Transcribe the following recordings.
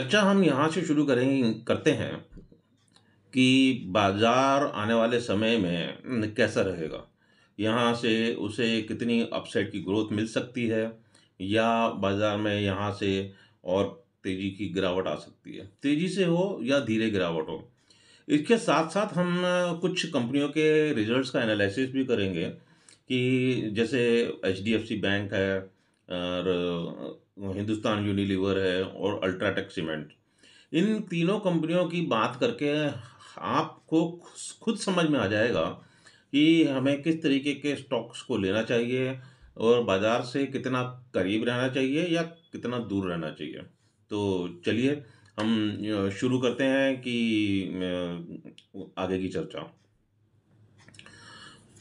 चर्चा हम यहाँ से शुरू करते हैं कि बाज़ार आने वाले समय में कैसा रहेगा? यहाँ से उसे कितनी अपसाइड की ग्रोथ मिल सकती है या बाज़ार में यहाँ से और तेज़ी की गिरावट आ सकती है? तेज़ी से हो या धीरे गिरावट हो। इसके साथ-साथ हम कुछ कंपनियों के रिज़ल्ट्स का एनालिसिस भी करेंगे कि जैसे एचडीएफसी बैंक है और हिंदुस्तान यूनिलीवर है और अल्ट्राटेक सीमेंट। इन तीनों कंपनियों की बात करके आपको खुद समझ में आ जाएगा कि हमें किस तरीके के स्टॉक्स को लेना चाहिए और बाजार से कितना करीब रहना चाहिए या कितना दूर रहना चाहिए। तो चलिए हम शुरू करते हैं कि आगे की चर्चा।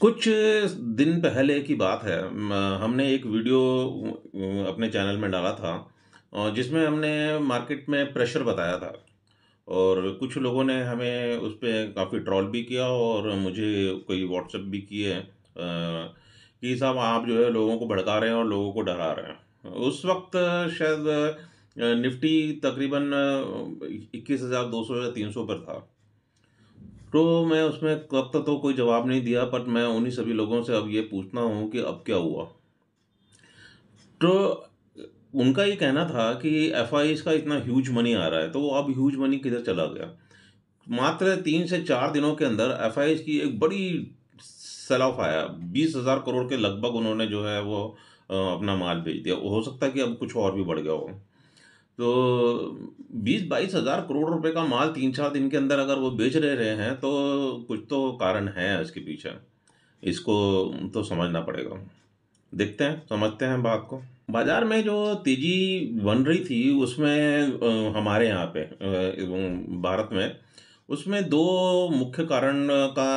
कुछ दिन पहले की बात है हमने एक वीडियो अपने चैनल में डाला था जिसमें हमने मार्केट में प्रेशर बताया था और कुछ लोगों ने हमें उस पे काफ़ी ट्रोल भी किया और मुझे कोई व्हाट्सएप भी किए कि साहब आप जो है लोगों को भड़का रहे हैं और लोगों को डरा रहे हैं। उस वक्त शायद निफ्टी तकरीबन 21,200 या 300 पर था। तो मैं उसमें वक़्त तो कोई जवाब नहीं दिया, पर मैं उन्हीं सभी लोगों से अब ये पूछता हूँ कि अब क्या हुआ? तो उनका ये कहना था कि एफआईज़ का इतना ह्यूज मनी आ रहा है, तो वो अब ह्यूज मनी किधर चला गया? मात्र 3 से 4 दिनों के अंदर एफआईज़ की एक बड़ी सेल ऑफ आया। 20,000 करोड़ के लगभग उन्होंने जो है वो अपना माल बेच दिया। हो सकता है कि अब कुछ और भी बढ़ गया हो। तो 20-22 हज़ार करोड़ रुपए का माल 3-4 दिन के अंदर अगर वो बेच रहे हैं, तो कुछ तो कारण है इसके पीछे। इसको तो समझना पड़ेगा। देखते हैं, समझते हैं बात को। बाज़ार में जो तेज़ी बन रही थी उसमें हमारे यहाँ पे एवं भारत में, उसमें 2 मुख्य कारण का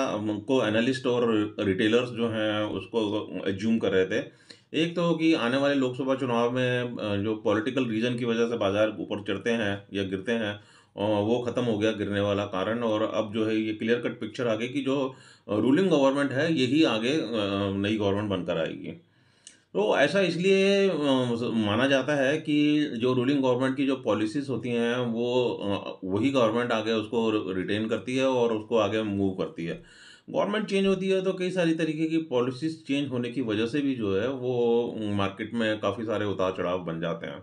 को एनालिस्ट और रिटेलर्स जो हैं उसको अज़्यूम कर रहे थे। एक तो कि आने वाले लोकसभा चुनाव में जो पॉलिटिकल रीज़न की वज़ह से बाज़ार ऊपर चढ़ते हैं या गिरते हैं वो ख़त्म हो गया गिरने वाला कारण और अब जो है ये क्लियर कट पिक्चर आ गई कि जो रूलिंग गवर्नमेंट है यही आगे नई गवर्नमेंट बनकर आएगी। तो ऐसा इसलिए माना जाता है कि जो रूलिंग गवर्नमेंट की जो पॉलिसीज़ होती हैं वो वही गवर्नमेंट आगे उसको रिटेन करती है और उसको आगे मूव करती है। गवर्नमेंट चेंज होती है तो कई सारी तरीके की पॉलिसीज़ चेंज होने की वजह से भी जो है वो मार्केट में काफ़ी सारे उतार-चढ़ाव बन जाते हैं।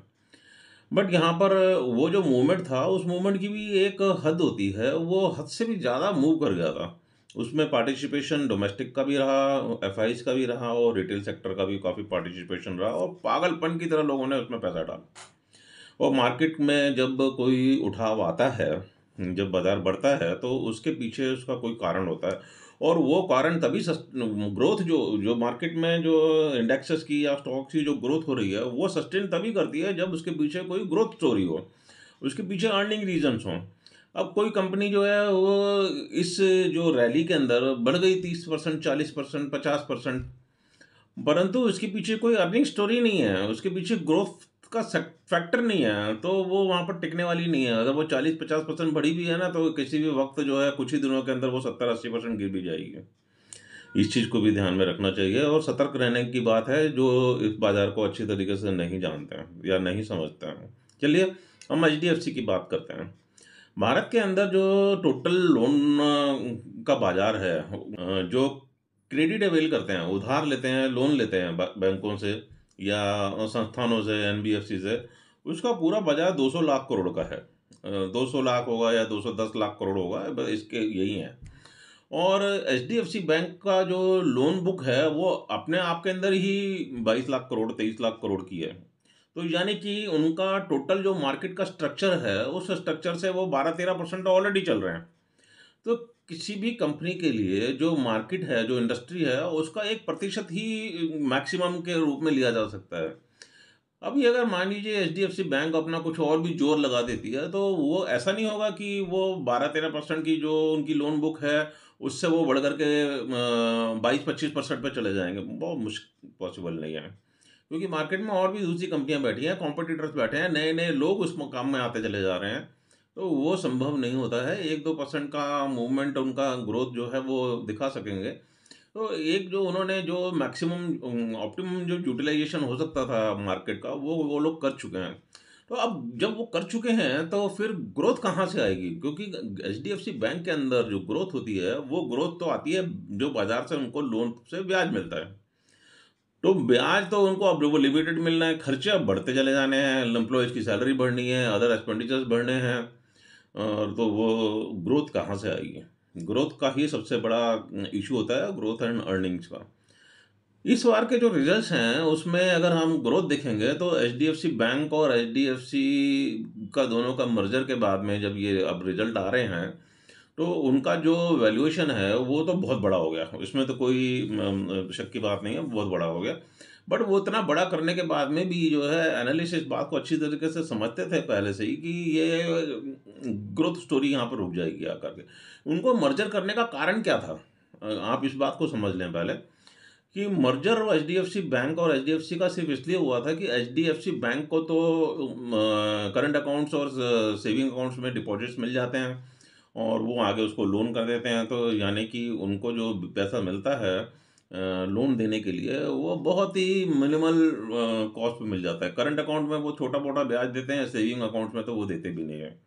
बट यहाँ पर वो जो मूवमेंट था, उस मूवमेंट की भी एक हद होती है, वो हद से भी ज़्यादा मूव कर गया था। उसमें पार्टिसिपेशन डोमेस्टिक का भी रहा, एफआईज़ का भी रहा और रिटेल सेक्टर का भी काफ़ी पार्टिसिपेशन रहा और पागलपन की तरह लोगों ने उसमें पैसा डाला। और मार्केट में जब कोई उठाव आता है, जब बाज़ार बढ़ता है, तो उसके पीछे उसका कोई कारण होता है और वो कारण तभी ग्रोथ जो जो मार्केट में जो इंडेक्सेस की या स्टॉक्स की जो ग्रोथ हो रही है, वो सस्टेन तभी करती है जब उसके पीछे कोई ग्रोथ स्टोरी हो, उसके पीछे अर्निंग रीज़न्स हों। अब कोई कंपनी जो है वो इस जो रैली के अंदर बढ़ गई 30%, 40%, 50%, परंतु उसके पीछे कोई अर्निंग स्टोरी नहीं है, उसके पीछे ग्रोथ का फैक्टर नहीं है, तो वो वहाँ पर टिकने वाली नहीं है। अगर वो 40-50% बढ़ी भी है ना, तो किसी भी वक़्त जो है कुछ ही दिनों के अंदर वो 70-80% गिर भी जाएगी। इस चीज़ को भी ध्यान में रखना चाहिए और सतर्क रहने की बात है, जो इस बाज़ार को अच्छी तरीके से नहीं जानते हैं या नहीं समझते हैं। चलिए, हम एचडीएफसी की बात करते हैं। भारत के अंदर जो टोटल लोन का बाज़ार है जो क्रेडिट अवेल करते हैं, उधार लेते हैं, लोन लेते हैं बैंकों से या संस्थानों से, एनबीएफसी से, उसका पूरा बाज़ार 200 लाख करोड़ का है। 200 लाख होगा या 210 लाख करोड़ होगा, बस इसके यही हैं। और एचडीएफसी बैंक का जो लोन बुक है, वो अपने आप के अंदर ही 22 लाख करोड़, 23 लाख करोड़ की है। तो यानी कि उनका टोटल जो मार्केट का स्ट्रक्चर है, उस स्ट्रक्चर से वो 12-13% ऑलरेडी चल रहे हैं। तो किसी भी कंपनी के लिए जो मार्केट है, जो इंडस्ट्री है, उसका 1% ही मैक्सिमम के रूप में लिया जा सकता है। अभी अगर मान लीजिए एचडीएफसी बैंक अपना कुछ और भी जोर लगा देती है, तो वो ऐसा नहीं होगा कि वो 12-13% की जो उनकी लोन बुक है, उससे वो बढ़ कर के 22-25% पे चले जाएँगे। बहुत पॉसिबल नहीं है। क्योंकि मार्केट में और भी दूसरी कंपनियाँ बैठी हैं, कॉम्पिटिटर्स बैठे हैं, नए-नए लोग उस काम में आते चले जा रहे हैं। तो वो संभव नहीं होता है। 1-2% का मूवमेंट उनका ग्रोथ जो है वो दिखा सकेंगे। तो एक जो उन्होंने जो मैक्सिमम ऑप्टिमम जो यूटिलाइज़ेशन हो सकता था मार्केट का वो लोग कर चुके हैं। तो अब जब वो कर चुके हैं तो फिर ग्रोथ कहाँ से आएगी? क्योंकि एचडीएफसी बैंक के अंदर जो ग्रोथ होती है, वो ग्रोथ तो आती है जो बाज़ार से उनको लोन से ब्याज मिलता है। तो ब्याज तो उनको अब वो लिमिटेड मिलना है, खर्चे अब बढ़ते चले जाने हैं, एम्प्लॉइज़ की सैलरी बढ़नी है, अदर एक्सपेंडिचर्स बढ़ने हैं, और तो वो ग्रोथ कहाँ से आएगी? ग्रोथ का ही सबसे बड़ा इश्यू होता है, ग्रोथ एंड अर्निंग्स का। इस बार के जो रिजल्ट्स हैं, उसमें अगर हम ग्रोथ देखेंगे तो एचडीएफसी बैंक और एचडीएफसी का दोनों का मर्जर के बाद में जब ये अब रिजल्ट आ रहे हैं, तो उनका जो वैल्यूएशन है वो तो बहुत बड़ा हो गया। इसमें तो कोई शक की बात नहीं है, बहुत बड़ा हो गया। बट वो इतना बड़ा करने के बाद में भी जो है एनालिस्ट इस बात को अच्छी तरीके से समझते थे पहले से ही कि ये ग्रोथ स्टोरी यहाँ पर रुक जाएगी आकर के। उनको मर्जर करने का कारण क्या था? आप इस बात को समझ लें पहले कि मर्जर और एचडीएफसी बैंक और एचडीएफसी का सिर्फ इसलिए हुआ था कि एचडीएफसी बैंक को तो करंट अकाउंट्स और सेविंग अकाउंट्स में डिपॉजिट्स मिल जाते हैं और वो आगे उसको लोन कर देते हैं, तो यानी कि उनको जो पैसा मिलता है लोन देने के लिए वो बहुत ही मिनिमल कॉस्ट पे मिल जाता है। करंट अकाउंट में वो छोटा मोटा ब्याज देते हैं, सेविंग अकाउंट्स में तो वो देते भी नहीं है।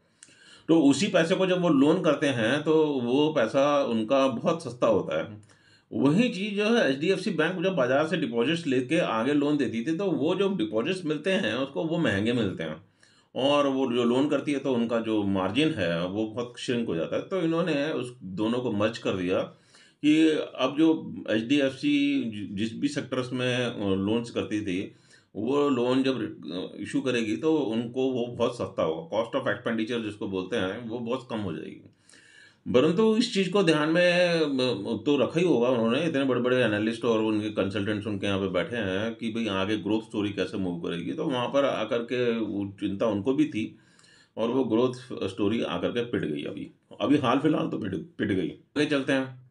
तो उसी पैसे को जब वो लोन करते हैं तो वो पैसा उनका बहुत सस्ता होता है। वही चीज़ जो है एचडीएफसी बैंक जब बाज़ार से डिपॉज़िट्स लेके आगे लोन देती थी, तो वो जो डिपॉज़िट्स मिलते हैं उसको वो महँगे मिलते हैं, और वो जो लोन करती है तो उनका जो मार्जिन है वो बहुत श्रिंक हो जाता है। तो इन्होंने उस दोनों को मर्ज कर दिया कि अब जो एचडीएफसी जिस भी सेक्टर्स में लोन्स करती थी, वो लोन जब इशू करेगी तो उनको वो बहुत सस्ता होगा, कॉस्ट ऑफ एक्सपेंडिचर जिसको बोलते हैं वो बहुत कम हो जाएगी। परंतु इस चीज़ को ध्यान में तो रखा ही होगा उन्होंने, इतने बड़े-बड़े एनालिस्ट और उनके कंसल्टेंट्स उनके यहाँ पे बैठे हैं कि भई आगे ग्रोथ स्टोरी कैसे मूव करेगी। तो वहाँ पर आकर के वो चिंता उनको भी थी, और वो ग्रोथ स्टोरी आकर के पिट गई अभी। अभी हाल-फिलहाल तो पिट पिट गई। आगे चलते हैं।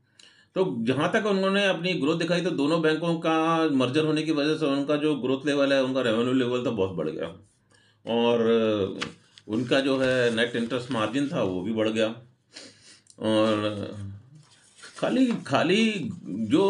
तो जहाँ तक उन्होंने अपनी ग्रोथ दिखाई, तो दोनों बैंकों का मर्जर होने की वजह से उनका जो ग्रोथ लेवल है, उनका रेवेन्यू लेवल तो बहुत बढ़ गया, और उनका जो है नेट इंटरेस्ट मार्जिन था वो भी बढ़ गया। और खाली खाली जो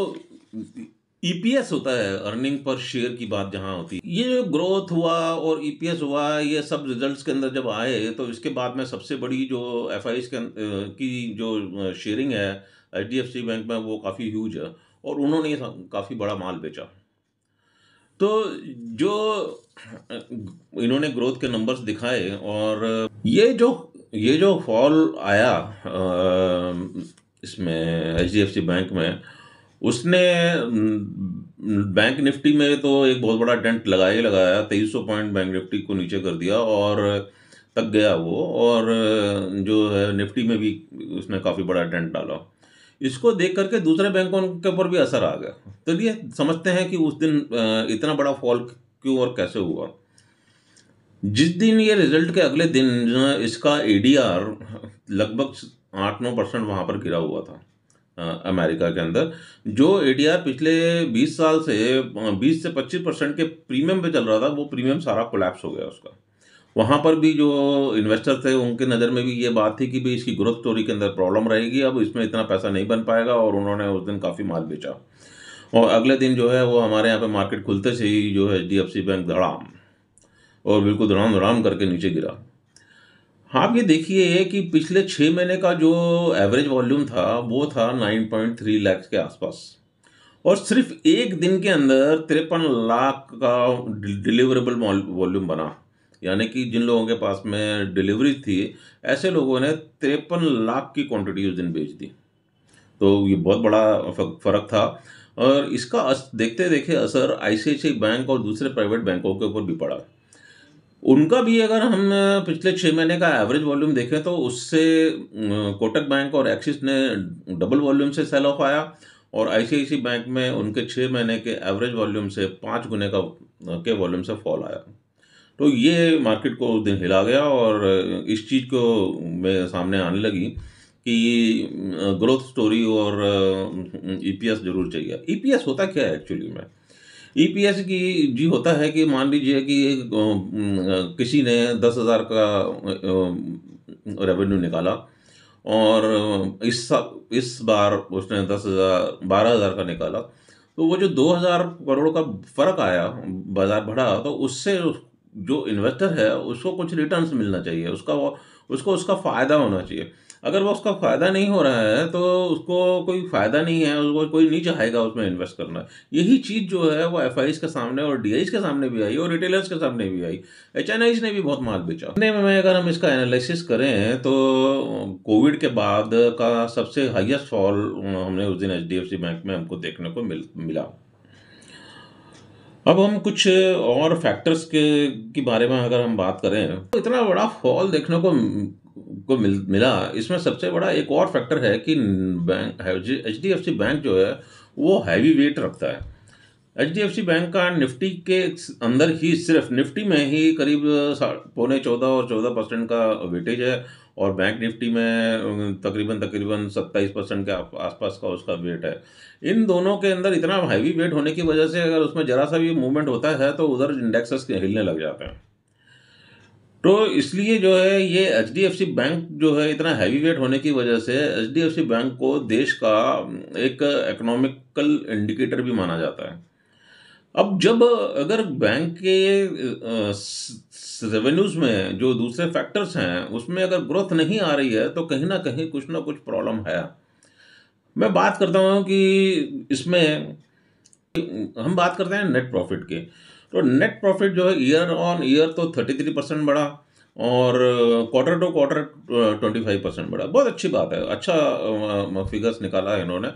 ईपीएस होता है, अर्निंग पर शेयर की बात जहाँ होती है, ये जो ग्रोथ हुआ और ईपीएस हुआ, ये सब रिजल्ट्स के अंदर जब आए तो इसके बाद में सबसे बड़ी जो एफआईज की जो शेयरिंग है एचडीएफसी बैंक में, वो काफ़ी ह्यूज है, और उन्होंने ये काफ़ी बड़ा माल बेचा। तो जो इन्होंने ग्रोथ के नंबर्स दिखाए, और ये जो फॉल आया इसमें एचडीएफसी बैंक में, उसने बैंक निफ्टी में तो एक बहुत बड़ा डेंट लगाया ही लगाया। 2300 पॉइंट बैंक निफ्टी को नीचे कर दिया और तक गया वो, और जो है निफ्टी में भी उसने काफ़ी बड़ा डेंट डाला। इसको देख करके दूसरे बैंकों के ऊपर भी असर आ गया। तो ये समझते हैं कि उस दिन इतना बड़ा फॉल क्यों और कैसे हुआ। जिस दिन ये रिजल्ट के अगले दिन इसका एडीआर लगभग 8-9% वहाँ पर गिरा हुआ था अमेरिका के अंदर। जो एडीआर पिछले 20 साल से 20 से 25% के प्रीमियम पे चल रहा था, वो प्रीमियम सारा कोलैप्स हो गया उसका। वहाँ पर भी जो इन्वेस्टर थे उनके नज़र में भी ये बात थी कि भाई इसकी ग्रोथ स्टोरी के अंदर प्रॉब्लम रहेगी, अब इसमें इतना पैसा नहीं बन पाएगा, और उन्होंने उस दिन काफ़ी माल बेचा। और अगले दिन जो है वो हमारे यहाँ पे मार्केट खुलते से ही जो है एचडीएफसी बैंक धड़ाम, और बिल्कुल धड़ाम धड़ाम करके नीचे गिरा। आप ये देखिए कि पिछले 6 महीने का जो एवरेज वॉल्यूम था वो था 9.3 लाख के आसपास, और सिर्फ एक दिन के अंदर 53 लाख का डिलीवरेबल वॉल्यूम बना। यानी कि जिन लोगों के पास में डिलीवरी थी, ऐसे लोगों ने 53 लाख की क्वांटिटी उस दिन बेच दी। तो ये बहुत बड़ा फ़र्क था, और इसका देखते देखे असर आईसीआईसीआई बैंक और दूसरे प्राइवेट बैंकों के ऊपर भी पड़ा। उनका भी अगर हम पिछले 6 महीने का एवरेज वॉल्यूम देखें तो उससे कोटक बैंक और एक्सिस ने डबल वॉल्यूम से सेल ऑफ आया, और आईसीआईसीआई बैंक में उनके 6 महीने के एवरेज वॉल्यूम से 5 गुने का के वॉल्यूम से फॉल आया। तो ये मार्केट को उस दिन हिला गया, और इस चीज़ को में सामने आने लगी कि ग्रोथ स्टोरी और ईपीएस ज़रूर चाहिए। ईपीएस होता क्या है एक्चुअली में? ईपीएस की जी होता है कि मान लीजिए कि किसी ने 10,000 का रेवेन्यू निकाला, और इस बार उसने 12,000 का निकाला, तो वो जो 2,000 करोड़ का फर्क आया, बाजार बढ़ा, तो उससे जो इन्वेस्टर है उसको कुछ रिटर्न्स मिलना चाहिए, उसको उसका फ़ायदा होना चाहिए। अगर वो उसका फ़ायदा नहीं हो रहा है तो उसको कोई फ़ायदा नहीं है, उसको कोई नहीं चाहेगा उसमें इन्वेस्ट करना। यही चीज़ जो है वो एफआईज़ के सामने और डीआईज़ के सामने भी आई और रिटेलर्स के सामने भी आई। एचएनआईज़ ने भी बहुत माल बेचा। इतने में अगर हम इसका एनालिसिस करें तो कोविड के बाद का सबसे हाईएस्ट फॉल हमने उस दिन एचडीएफसी बैंक में हमको देखने को मिला। अब हम कुछ और फैक्टर्स के की बारे में अगर हम बात करें तो इतना बड़ा फॉल देखने को मिला। इसमें सबसे बड़ा एक और फैक्टर है कि बैंक एचडीएफसी बैंक जो है वो हैवी वेट रखता है। एचडीएफसी बैंक का निफ्टी के अंदर ही सिर्फ निफ्टी में ही करीब पौने 14 और 14% का वेटेज है और बैंक निफ्टी में तकरीबन तकरीबन 27% के आसपास का उसका वेट है। इन दोनों के अंदर इतना हैवी वेट होने की वजह से अगर उसमें जरा सा भी मूवमेंट होता है तो उधर इंडेक्सेस हिलने लग जाते हैं। तो इसलिए जो है ये एचडीएफसी बैंक जो है इतना हैवी वेट होने की वजह से एचडीएफसी बैंक को देश का एक इकोनॉमिकल इंडिकेटर भी माना जाता है। अब जब अगर बैंक के रेवेन्यूज में जो दूसरे फैक्टर्स हैं उसमें अगर ग्रोथ नहीं आ रही है तो कहीं ना कहीं कुछ ना कुछ प्रॉब्लम है। मैं बात करता हूँ कि इसमें हम बात करते हैं नेट प्रॉफिट की। तो नेट प्रॉफिट जो है ईयर ऑन ईयर तो 33% बढ़ा और क्वार्टर टू क्वार्टर 25% बढ़ा। बहुत अच्छी बात है, अच्छा फिगर्स निकाला है इन्होंने।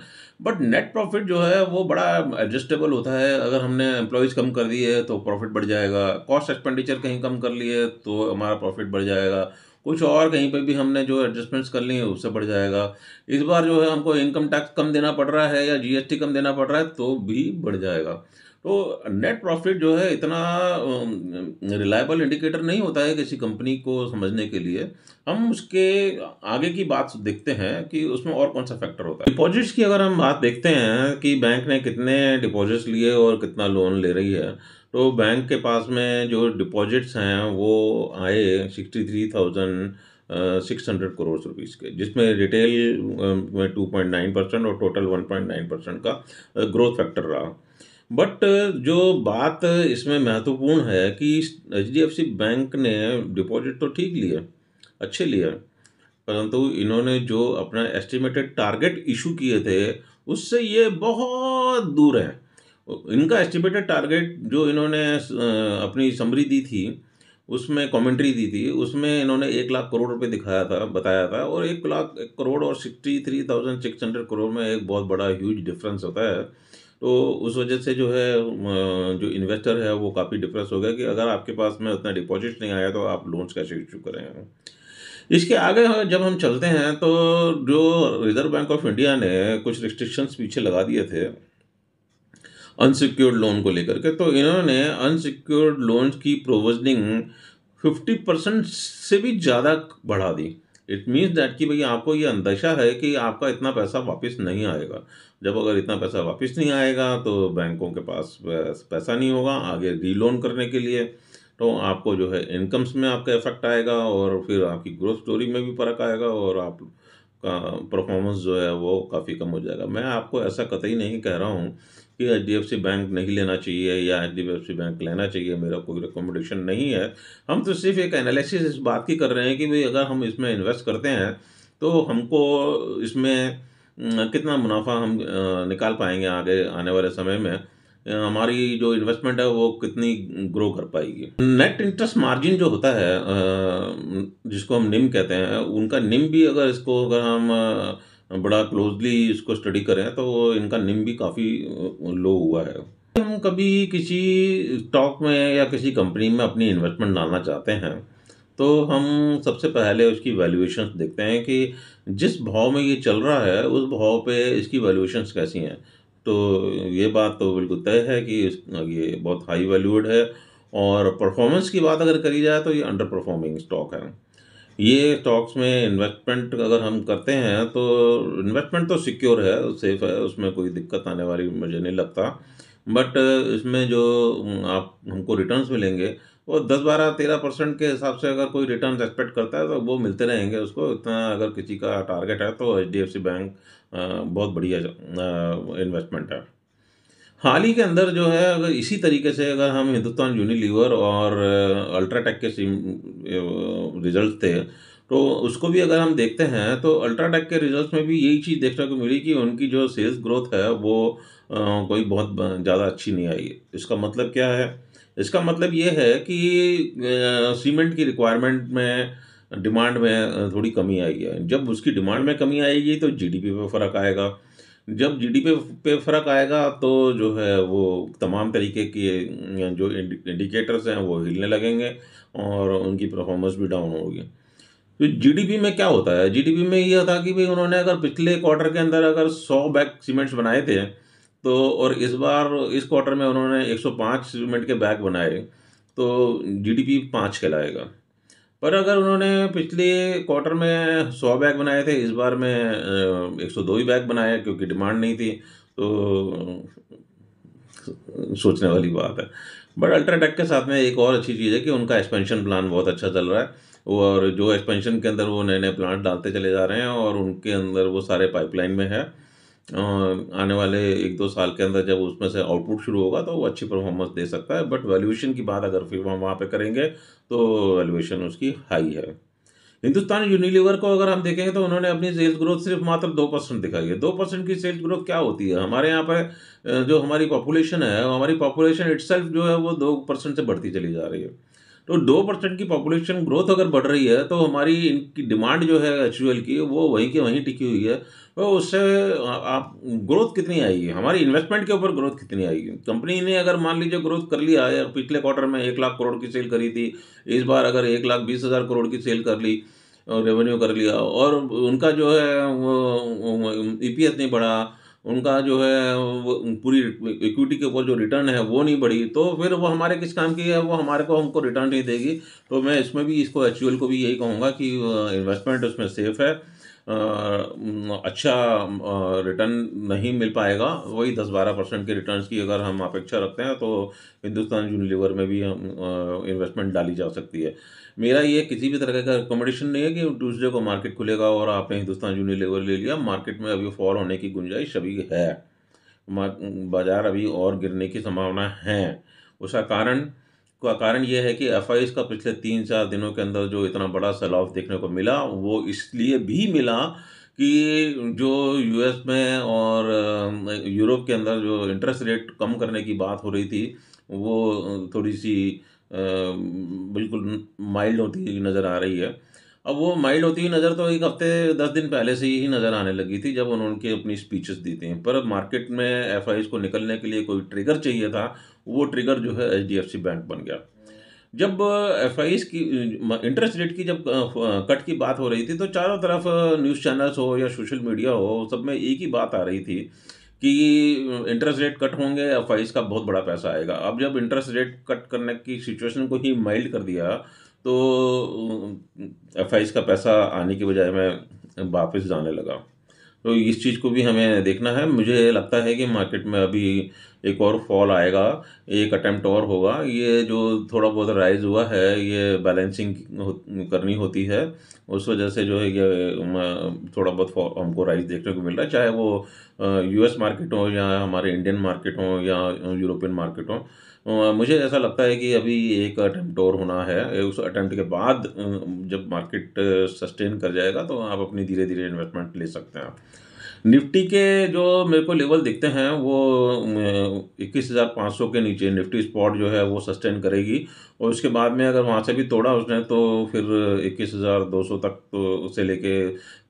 बट नेट प्रॉफिट जो है वो बड़ा एडजस्टेबल होता है। अगर हमने एम्प्लॉयज़ कम कर दिए तो प्रॉफिट बढ़ जाएगा, कॉस्ट एक्सपेंडिचर कहीं कम कर लिए तो हमारा प्रॉफिट बढ़ जाएगा, कुछ और कहीं पे भी हमने जो एडजस्टमेंट्स कर ली हैं उससे बढ़ जाएगा। इस बार जो है हमको इनकम टैक्स कम देना पड़ रहा है या जीएसटी कम देना पड़ रहा है तो भी बढ़ जाएगा। तो नेट प्रॉफिट जो है इतना रिलायबल इंडिकेटर नहीं होता है किसी कंपनी को समझने के लिए। हम उसके आगे की बात देखते हैं कि उसमें और कौन सा फैक्टर होता है। डिपॉजिट्स की अगर हम बात देखते हैं कि बैंक ने कितने डिपॉजिट्स लिए और कितना लोन ले रही है, तो बैंक के पास में जो डिपॉजिट्स हैं वो आए 63,600 करोड़ रुपीज़ के, जिसमें रिटेल में 2.9% और टोटल 1.9% का ग्रोथ फैक्टर रहा। बट जो बात इसमें महत्वपूर्ण है कि एचडीएफसी बैंक ने डिपॉजिट तो ठीक लिए, अच्छे लिए, परंतु इन्होंने जो अपना एस्टिमेटेड टारगेट इशू किए थे उससे ये बहुत दूर है। इनका एस्टिमेटेड टारगेट जो इन्होंने अपनी समरी दी थी उसमें कमेंट्री दी थी उसमें इन्होंने 1 लाख करोड़ रुपए दिखाया था, बताया था, और 1 लाख करोड़ और 63,600 करोड़ में एक बहुत बड़ा ह्यूज डिफरेंस होता है। तो उस वजह से जो है जो इन्वेस्टर है वो काफ़ी डिप्रेस हो गया कि अगर आपके पास में उतना डिपॉजिट नहीं आया तो आप लोन्स कैसे इशू करें। इसके आगे जब हम चलते हैं तो जो रिजर्व बैंक ऑफ इंडिया ने कुछ रिस्ट्रिक्शंस पीछे लगा दिए थे अनसिक्योर्ड लोन को लेकर के, तो इन्होंने अनसिक्योर्ड लोन्स की प्रोविजनिंग 50% से भी ज़्यादा बढ़ा दी। इट मीन्स दैट कि भई आपको ये अंदेशा है कि आपका इतना पैसा वापस नहीं आएगा। जब अगर इतना पैसा वापस नहीं आएगा तो बैंकों के पास पैसा नहीं होगा आगे रीलोन करने के लिए, तो आपको जो है इनकम्स में आपका इफ़ेक्ट आएगा और फिर आपकी ग्रोथ स्टोरी में भी फ़र्क आएगा और आप का परफॉर्मेंस जो है वो काफ़ी कम हो जाएगा। मैं आपको ऐसा कतई नहीं कह रहा हूँ कि एचडीएफसी बैंक नहीं लेना चाहिए या एचडीएफसी बैंक लेना चाहिए, मेरा कोई रिकमेंडेशन नहीं है। हम तो सिर्फ एक एनालिसिस इस बात की कर रहे हैं कि भाई अगर हम इसमें इन्वेस्ट करते हैं तो हमको इसमें कितना मुनाफा हम निकाल पाएंगे आगे आने वाले समय में, हमारी जो इन्वेस्टमेंट है वो कितनी ग्रो कर पाएगी। नेट इंटरेस्ट मार्जिन जो होता है जिसको हम निम कहते हैं, उनका निम भी अगर इसको अगर हम बड़ा क्लोजली इसको स्टडी करें तो इनका निम भी काफ़ी लो हुआ है। हम कभी किसी स्टॉक में या किसी कंपनी में अपनी इन्वेस्टमेंट डालना चाहते हैं तो हम सबसे पहले उसकी वैल्यूएशंस देखते हैं कि जिस भाव में ये चल रहा है उस भाव पे इसकी वैल्यूएशंस कैसी हैं। तो ये बात तो बिल्कुल तय है कि ये बहुत हाई वैल्यूड है और परफॉर्मेंस की बात अगर करी जाए तो ये अंडर परफॉर्मिंग स्टॉक है। ये स्टॉक्स में इन्वेस्टमेंट अगर हम करते हैं तो इन्वेस्टमेंट तो सिक्योर है, सेफ है, उसमें कोई दिक्कत आने वाली मुझे नहीं लगता। बट इसमें जो आप हमको रिटर्न्स मिलेंगे वो 10, 12, 13% के हिसाब से अगर कोई रिटर्न एक्सपेक्ट करता है तो वो मिलते रहेंगे उसको। इतना अगर किसी का टारगेट है तो एचडीएफसी बैंक बहुत बढ़िया इन्वेस्टमेंट है। हाल ही के अंदर जो है, अगर इसी तरीके से अगर हम हिंदुस्तान यूनिलीवर और अल्ट्राटेक के रिजल्ट थे, तो उसको भी अगर हम देखते हैं तो अल्ट्राटेक के रिजल्ट्स में भी यही चीज़ देखने को मिली कि उनकी जो सेल्स ग्रोथ है वो कोई बहुत ज़्यादा अच्छी नहीं आई। इसका मतलब क्या है? इसका मतलब ये है कि सीमेंट की रिक्वायरमेंट में, डिमांड में थोड़ी कमी आई है। जब उसकी डिमांड में कमी आएगी तो जीडीपी पे फ़र्क आएगा। जब जीडीपी पे फ़र्क आएगा तो जो है वो तमाम तरीके की जो इंडिकेटर्स हैं वो हिलने लगेंगे और उनकी परफॉर्मेंस भी डाउन होगी। तो जीडीपी में क्या होता है? जीडीपी में ये था कि भई उन्होंने अगर पिछले क्वार्टर के अंदर अगर 100 बैग सीमेंट्स बनाए थे, तो और इस बार इस क्वार्टर में उन्होंने 105 सीमेंट के बैग बनाए, तो जीडीपी 5 कहलाएगा। पर अगर उन्होंने पिछले क्वार्टर में 100 बैग बनाए थे, इस बार में 102 ही बैग बनाए क्योंकि डिमांड नहीं थी, तो सोचने वाली बात है। बट अल्ट्राटेक के साथ में एक और अच्छी चीज़ है कि उनका एक्सपेंशन प्लान बहुत अच्छा चल रहा है। और जो एक्सपेंशन के अंदर वो नए-नए प्लांट डालते चले जा रहे हैं और उनके अंदर वो सारे पाइपलाइन में है। आने वाले 1-2 साल के अंदर जब उसमें से आउटपुट शुरू होगा तो वो अच्छी परफॉर्मेंस दे सकता है। बट वैल्यूएशन की बात अगर फिर हम वहाँ पे करेंगे तो वैल्यूएशन उसकी हाई है। हिंदुस्तान यूनिलीवर को अगर हम देखेंगे तो उन्होंने अपनी सेल्स ग्रोथ सिर्फ मात्र 2% दिखाई है। 2% की सेल्स ग्रोथ क्या होती है? हमारे यहाँ पर जो हमारी पॉपुलेशन है, हमारी पॉपुलेशन इटसेल्फ जो है वो 2% से बढ़ती चली जा रही है। तो 2% की पॉपुलेशन ग्रोथ अगर बढ़ रही है तो हमारी इनकी डिमांड जो है एचयूएल की वो वहीं की वहीं टिकी हुई है। तो उससे आप ग्रोथ कितनी आएगी? हमारी इन्वेस्टमेंट के ऊपर ग्रोथ कितनी आएगी? कंपनी ने अगर मान लीजिए ग्रोथ कर लिया है, पिछले क्वार्टर में 1 लाख करोड़ की सेल करी थी, इस बार अगर 1,20,000 करोड़ की सेल कर ली, रेवेन्यू कर लिया और उनका जो है वो ईपीएस नहीं बढ़ा, उनका जो है वो पूरी इक्विटी के ऊपर जो रिटर्न है वो नहीं बढ़ी, तो फिर वो हमारे किस काम की है? वो हमारे को हमको रिटर्न नहीं देगी। तो मैं इसमें भी इसको एचयूएल को भी यही कहूँगा कि इन्वेस्टमेंट उसमें सेफ है। अच्छा रिटर्न नहीं मिल पाएगा, वही 10-12% के रिटर्न्स की अगर हम अपेक्षा रखते हैं तो हिंदुस्तान यूनिलीवर में भी हम इन्वेस्टमेंट डाली जा सकती है। मेरा ये किसी भी तरह का रिकमेंडेशन नहीं है कि ट्यूसडे को मार्केट खुलेगा और आपने हिंदुस्तान यूनिलीवर ले लिया। मार्केट में अभी फॉल होने की गुंजाइश अभी है। बाजार अभी और गिरने की संभावना है। उसका कारण ये है कि एफआईज का पिछले 3-4 दिनों के अंदर जो इतना बड़ा सेल ऑफ देखने को मिला, वो इसलिए भी मिला कि जो यूएस में और यूरोप के अंदर जो इंटरेस्ट रेट कम करने की बात हो रही थी, वो थोड़ी-सी बिल्कुल माइल्ड होती हुई नज़र आ रही है। अब वो माइल्ड होती हुई नज़र तो 1 हफ्ते 10 दिन पहले से ही नज़र आने लगी थी जब उन्होंने अपनी स्पीचेस दी थी। पर अब मार्केट में एफआईज को निकलने के लिए कोई ट्रिगर चाहिए था, वो ट्रिगर जो है एचडीएफसी बैंक बन गया। जब एफआईज की इंटरेस्ट रेट की जब कट की बात हो रही थी तो चारों तरफ न्यूज़ चैनल्स हो या सोशल मीडिया हो, सब में एक ही बात आ रही थी कि इंटरेस्ट रेट कट होंगे, एफआईज का बहुत बड़ा पैसा आएगा। अब जब इंटरेस्ट रेट कट करने की सिचुएशन को ही माइल्ड कर दिया, तो एफआईज का पैसा आने की बजाय में वापस जाने लगा। तो इस चीज़ को भी हमें देखना है। मुझे लगता है कि मार्केट में अभी एक और फॉल आएगा, एक अटेम्प्ट और होगा। ये जो थोड़ा बहुत राइज़ हुआ है, ये बैलेंसिंग करनी होती है। उस वजह से जो है ये थोड़ा बहुत हमको राइज़ देखने को मिल रहा है, चाहे वो यूएस मार्केट हो या हमारे इंडियन मार्केट हो या यूरोपियन मार्केट हो। मुझे ऐसा लगता है कि अभी एक अटेम्प्ट और होना है। उस अटेम्प्ट के बाद जब मार्केट सस्टेन कर जाएगा तो आप अपनी धीरे-धीरे इन्वेस्टमेंट ले सकते हैं। निफ्टी के जो मेरे को लेवल दिखते हैं वो 21,500 के नीचे निफ्टी स्पॉट जो है वो सस्टेन करेगी और उसके बाद में अगर वहाँ से भी तोड़ा उसने तो फिर 21,200 तक, तो से लेके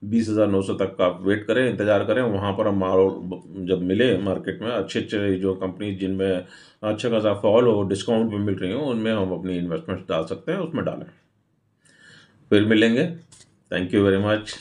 20,900 तक का आप वेट करें, इंतज़ार करें। वहाँ पर हम जब मिले मार्केट में अच्छे-अच्छे जो कंपनी जिनमें अच्छा खासा फॉल हो, डिस्काउंट पे मिल रही हो, उनमें हम अपनी इन्वेस्टमेंट्स डाल सकते हैं, उसमें डालें। फिर मिलेंगे। Thank you very much.